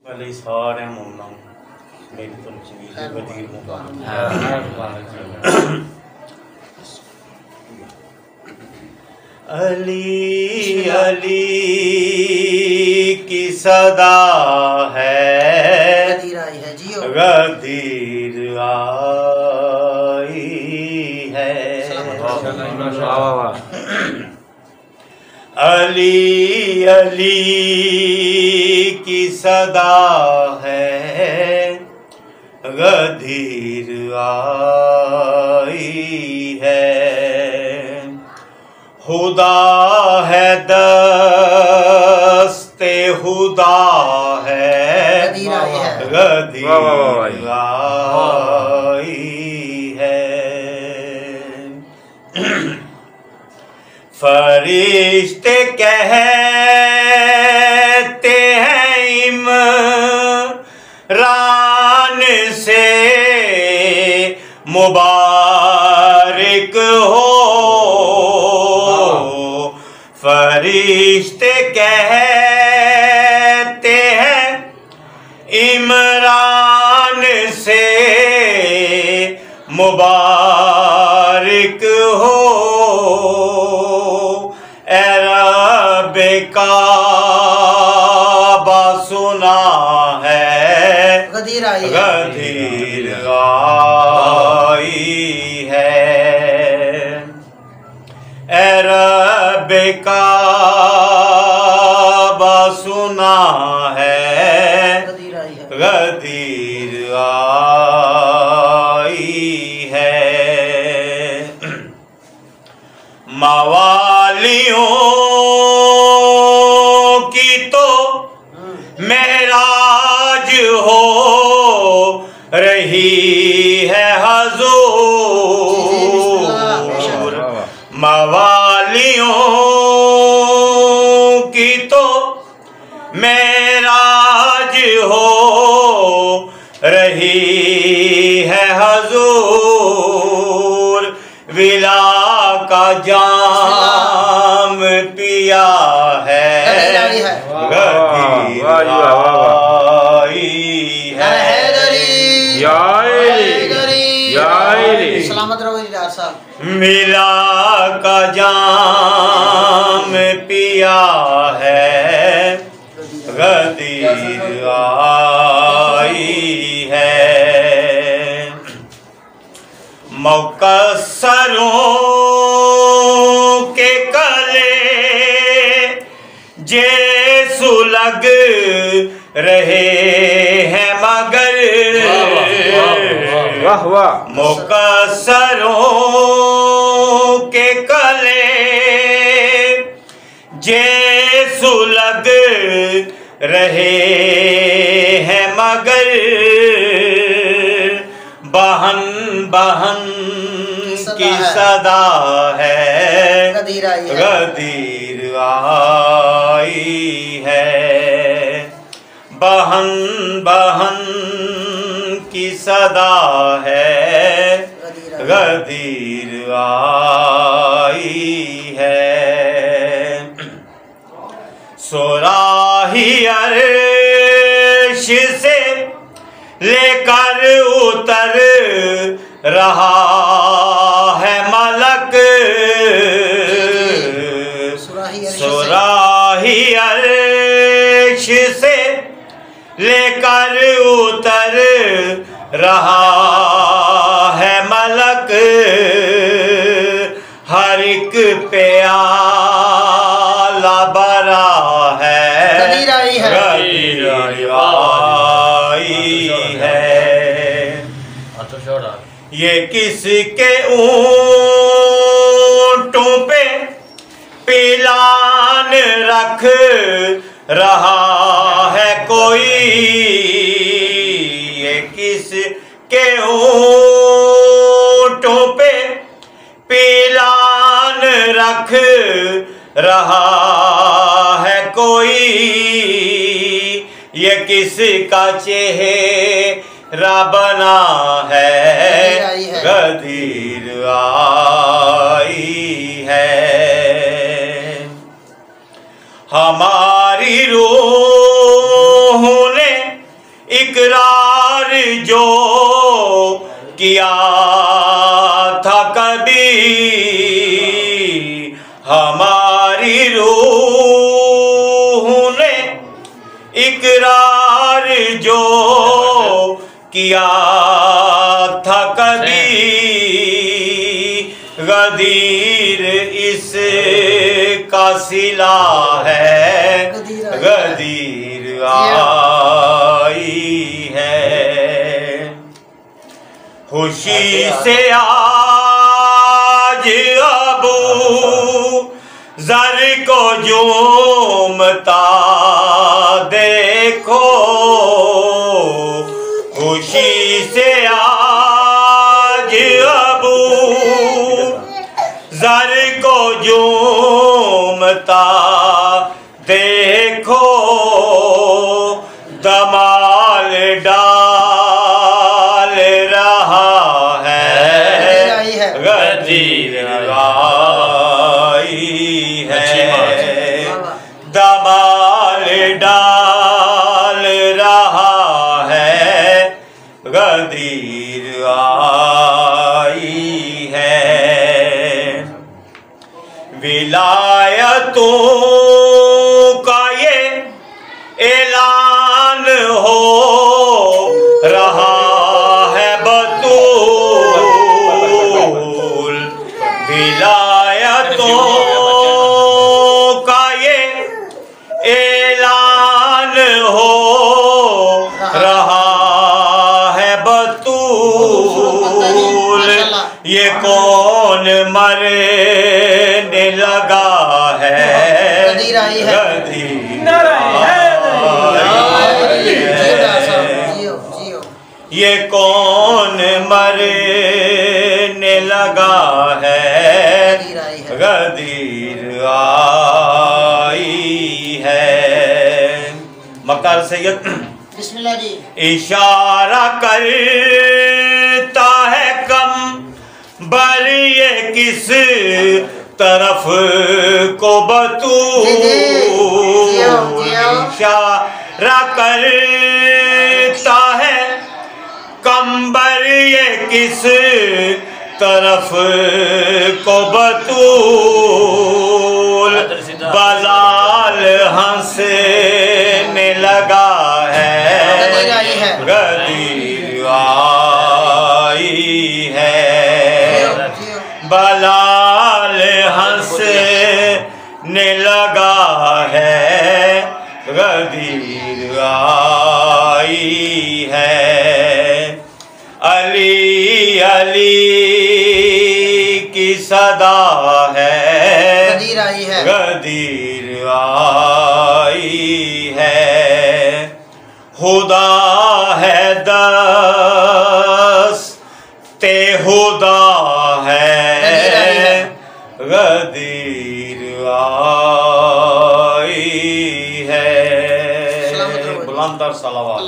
पहले सारे मुन्ना मेरी तो चीज वजीर अली अली की सदा है गदीर आई है। अली अली की सदा है गदीर आई है। खुदा है दस्ते खुदा है गदीर आई है। फरिश्ते कहते हैं इमरान से मुबारक हो। फरिश्ते कहते हैं इमरान से मुबारक हो। काबा सुना है गदीर आई है। अरब काबा सुना है गदीर आई है। मवालियों की तो मेराज हो रही है हजूर। मवालियों की तो मेराज हो रही है हजूर। विला का जाम पिया है गदीर आई है। सलामत रहो साहब। मिला का जाम पिया है गदीर आई है। मुकस्सरों के कले जे सुलग रहे हैं मगर मुकस्सरों के कले जे सुलग रहे हैं मगर बहन बहन की सदा है गदीर आई है। बहन बहन की सदा है गदीर आई है। सोराही अर्श से लेकर उतर रहा है मलक। सोराही अर्श से लेकर उतर रहा है मलक। हर एक पे आला बरा है गदीर आई है। ये किसके ऊंटों पे पिलान रख रहा है कोई। ये किसके ऊंटों पे पिलान रख रहा है कोई। ये किसका चेहरा बना है गदीर आई है। हमारी रूह ने इकरार जो किया था कभी हमारी रूह ने, इकरार जो किया था कभी गदीर इसका सिला है, गदीर आई है। खुशी से आज अबू ज़र को झूमता देखो, खुशी से आज अबू ज़र को झूमता देखो, दमाल डाल रहा है, गदीर आई है। दमाल डाल रहा है, गदीर आई है। विलायतों का ये ऐलान हो रहा है बतूल, विलायतों का ये ऐलान हो रहा है बतूल। ये कौन मरने लगा है, गदीर आई है। ये कौन मरने लगा है, गदीर आई है। मक्कार सैयद बिस्मिल्लाह जी। इशारा करता है कम बर ये किस तरफ को बतूल, इशारा करता है कंबर ये किस तरफ को बतूल। बलाल हंसने लगा है, गदीर आई है। बलाल हंसने लगा है, गदीर आई है। अली अली की सदा है, गदीर आई है, गदीर आई है। खुदा है दस्ते खुदा है, गदीर आई है। बुलंद सलावत।